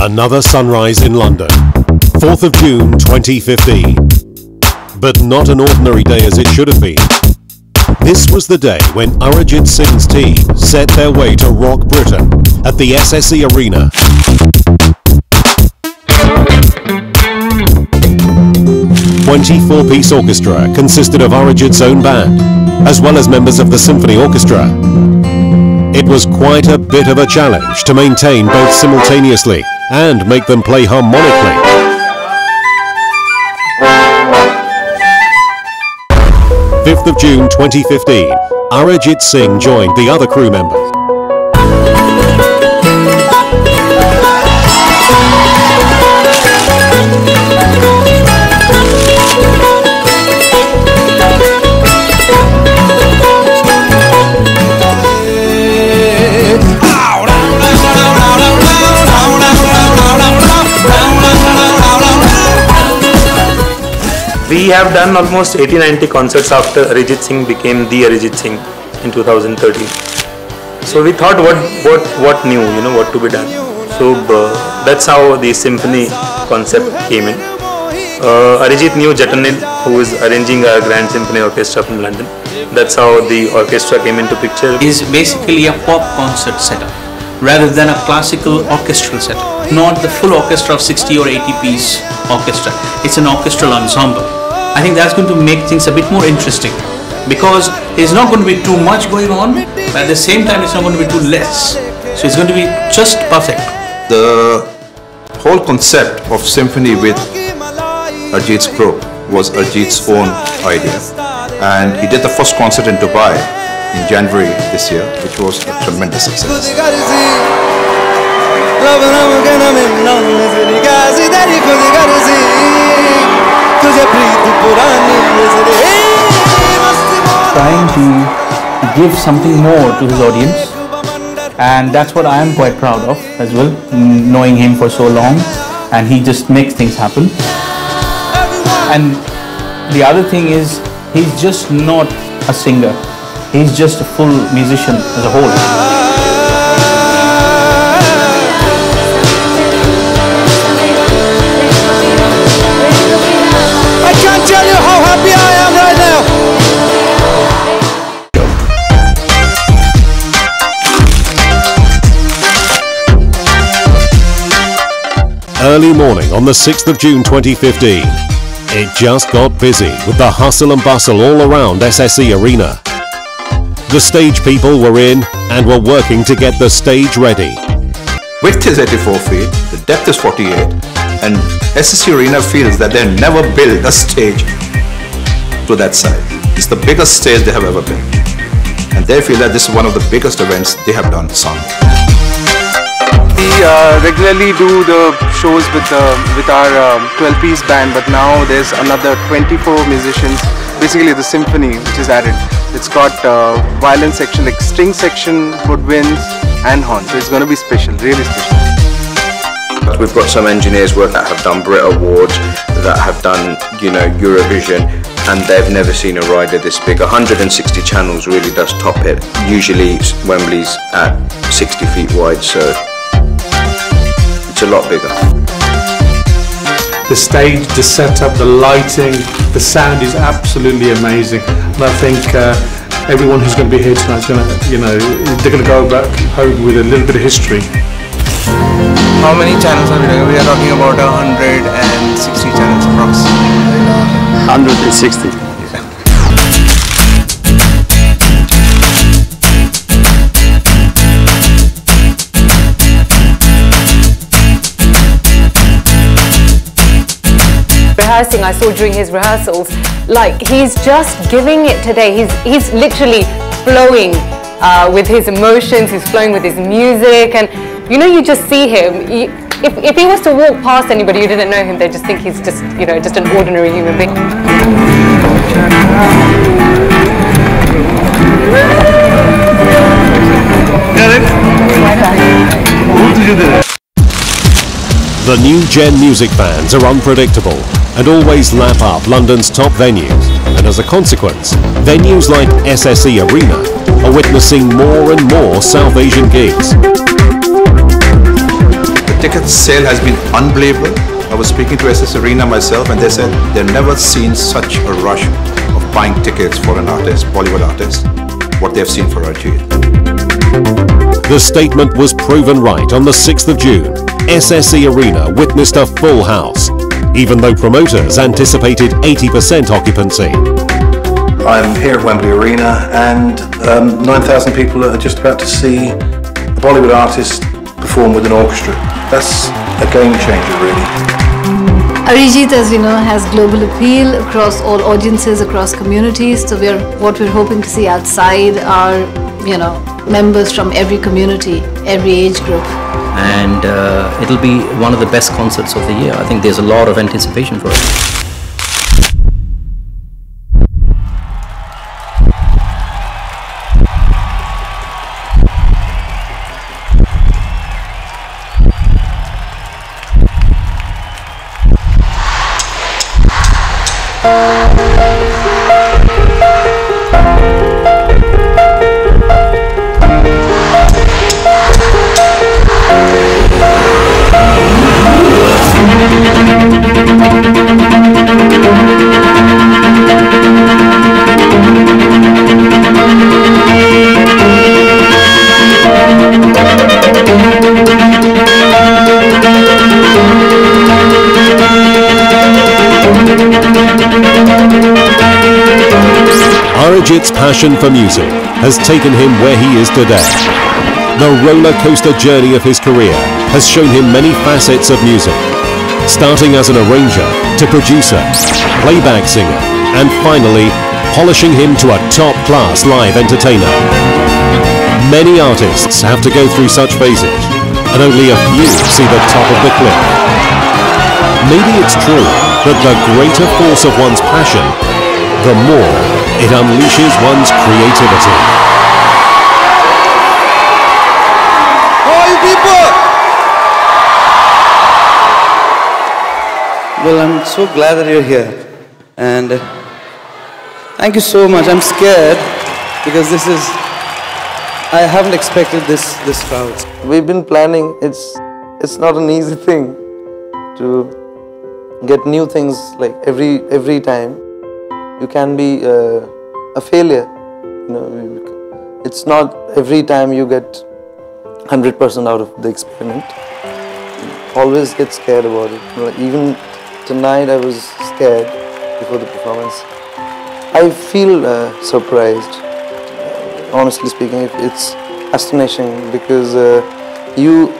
Another sunrise in London, 4th of June 2015. But not an ordinary day as it should have been. This was the day when Arijit Singh's team set their way to rock Britain at the SSE Arena. A 24-piece orchestra consisted of Arijit's own band, as well as members of the Symphony Orchestra. It was quite a bit of a challenge to maintain both simultaneously and make them play harmonically. "5th of June 2015, Arijit Singh joined the other crew members. We have done almost 80-90 concerts after Arijit Singh became the Arijit Singh in 2013. So we thought what new, what to be done. So that's how the symphony concept came in. Arijit knew Jagani, who is arranging a grand symphony orchestra from London. That's how the orchestra came into picture. Is basically a pop concert setup rather than a classical orchestral setup. Not the full orchestra of 60 or 80 piece orchestra. It's an orchestral ensemble. I think that's going to make things a bit more interesting because there's not going to be too much going on, but at the same time it's not going to be too less. So it's going to be just perfect. The whole concept of symphony with Arijit's group was Arijit's own idea, and he did the first concert in Dubai in January this year, which was a tremendous success. Trying to give something more to his audience, and that's what I am quite proud of as well, knowing him for so long, and he just makes things happen. And the other thing is, he's just not a singer, he's just a full musician as a whole. Early morning on the 6th of June 2015. It just got busy with the hustle and bustle all around SSE Arena. The stage people were in and were working to get the stage ready. Width is 84 feet, the depth is 48, and SSE Arena feels that they never built a stage to that size. It's the biggest stage they have ever built, and they feel that this is one of the biggest events they have done sound. We regularly do the shows with our 12-piece band, but now there's another 24 musicians, basically the symphony which is added. It's got violin section, like string section, woodwinds and horns, so it's going to be special, really special. We've got some engineers that have done Brit Awards, that have done, Eurovision, and they've never seen a rider this big. 160 channels really does top it. Usually Wembley's at 60 feet wide, so it's a lot bigger. The stage, the setup, the lighting, the sound is absolutely amazing. And I think everyone who's going to be here tonight is going to, they're going to go back home with a little bit of history. How many channels are we doing? We are talking about 160 channels approximately. 160. Rehearsing, I saw during his rehearsals, like he's just giving it today. He's literally flowing with his emotions, he's flowing with his music, and you just see him. If he was to walk past anybody who didn't know him, they just think he's just, just an ordinary human being. The new gen music fans are unpredictable and always lap up London's top venues, and as a consequence, venues like SSE Arena are witnessing more and more South Asian gigs. ticket sale has been unbelievable. I was speaking to SS Arena myself and they said they've never seen such a rush of buying tickets for an artist, Bollywood artist, what they've seen for Arijit. The statement was proven right on the 6th of June. SSE Arena witnessed a full house, even though promoters anticipated 80% occupancy. I'm here at Wembley Arena and 9,000 people are just about to see a Bollywood artist perform with an orchestra. That's a game changer, really. Arijit, as you know, has global appeal across all audiences, across communities. So what we're hoping to see outside are, members from every community, every age group. And it'll be one of the best concerts of the year. I think there's a lot of anticipation for it. Arijit's passion for music has taken him where he is today. The roller coaster journey of his career has shown him many facets of music, starting as an arranger to producer, playback singer, and finally polishing him to a top-class live entertainer. Many artists have to go through such phases, and only a few see the top of the cliff. Maybe it's true that the greater force of one's passion, the more it unleashes one's creativity. All people! Well, I'm so glad that you're here. And thank you so much. I'm scared because I haven't expected this crowd. We've been planning. It's not an easy thing to get new things like every time. You can be a failure. It's not every time you get 100% out of the experiment. Always get scared about it. Even tonight I was scared before the performance. I feel surprised. Honestly speaking, it's astonishing because you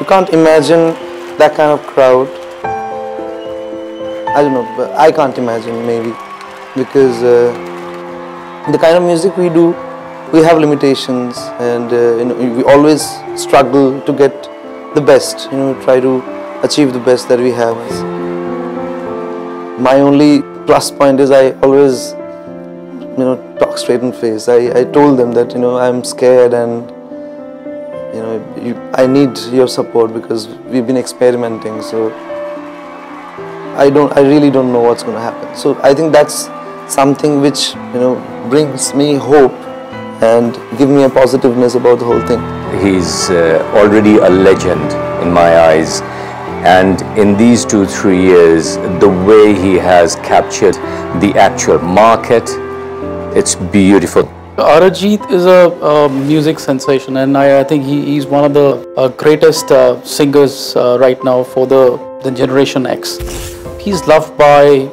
can't imagine that kind of crowd. I don't know, but I can't imagine maybe. Because the kind of music we do, we have limitations, and we always struggle to get the best. Try to achieve the best that we have. My only plus point is I always, talk straight in face. I told them that I'm scared and I need your support because we've been experimenting. So I really don't know what's going to happen. So I think that's something which brings me hope and give me a positiveness about the whole thing. He's already a legend in my eyes, and in these 2-3 years the way he has captured the actual market, it's beautiful. Arijit is a music sensation, and I think he's one of the greatest singers right now for the Generation X. He's loved by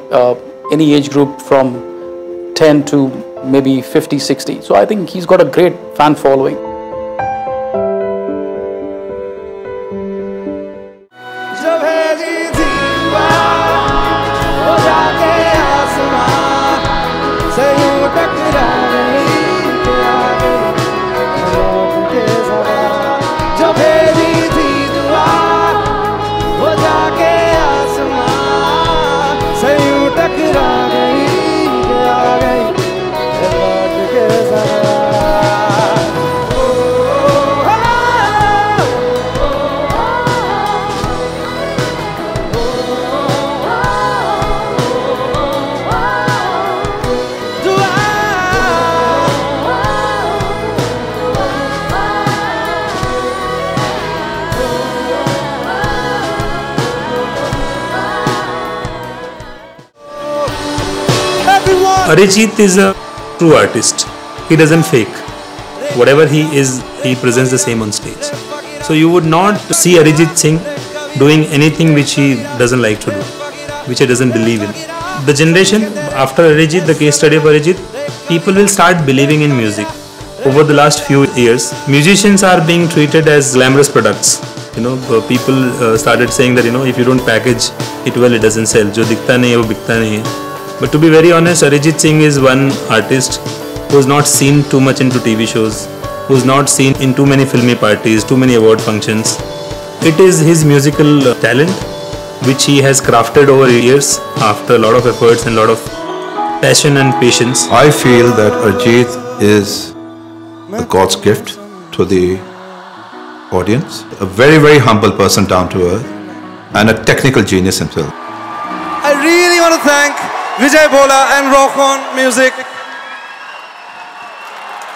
any age group from 10 to maybe 50, 60. So I think he's got a great fan following. Arijit is a true artist. He doesn't fake. Whatever he is, he presents the same on stage. So you would not see Arijit Singh doing anything which he doesn't like to do, which he doesn't believe in. The generation after Arijit, the case study of Arijit, people will start believing in music. Over the last few years, musicians are being treated as glamorous products. People started saying that if you don't package it well, it doesn't sell. Jo dikhta nahi hai, wo bikta nahi hai. But to be very honest, Arijit Singh is one artist who is not seen too much into TV shows, who is not seen in too many filmy parties, too many award functions. It is his musical talent which he has crafted over years after a lot of efforts and a lot of passion and patience. I feel that Arijit is a God's gift to the audience. A very, very humble person, down to earth, and a technical genius himself. I really want to thank Vijay Bola and Rock On Music.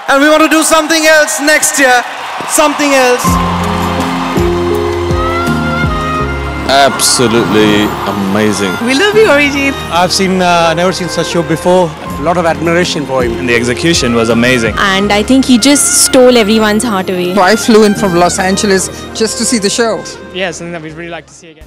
And we want to do something else next year. Something else. Absolutely amazing. We love you, Arijit. I've never seen such show before. A lot of admiration for him. And the execution was amazing. And I think he just stole everyone's heart away. So I flew in from Los Angeles just to see the show. Yes, and we'd really like to see again.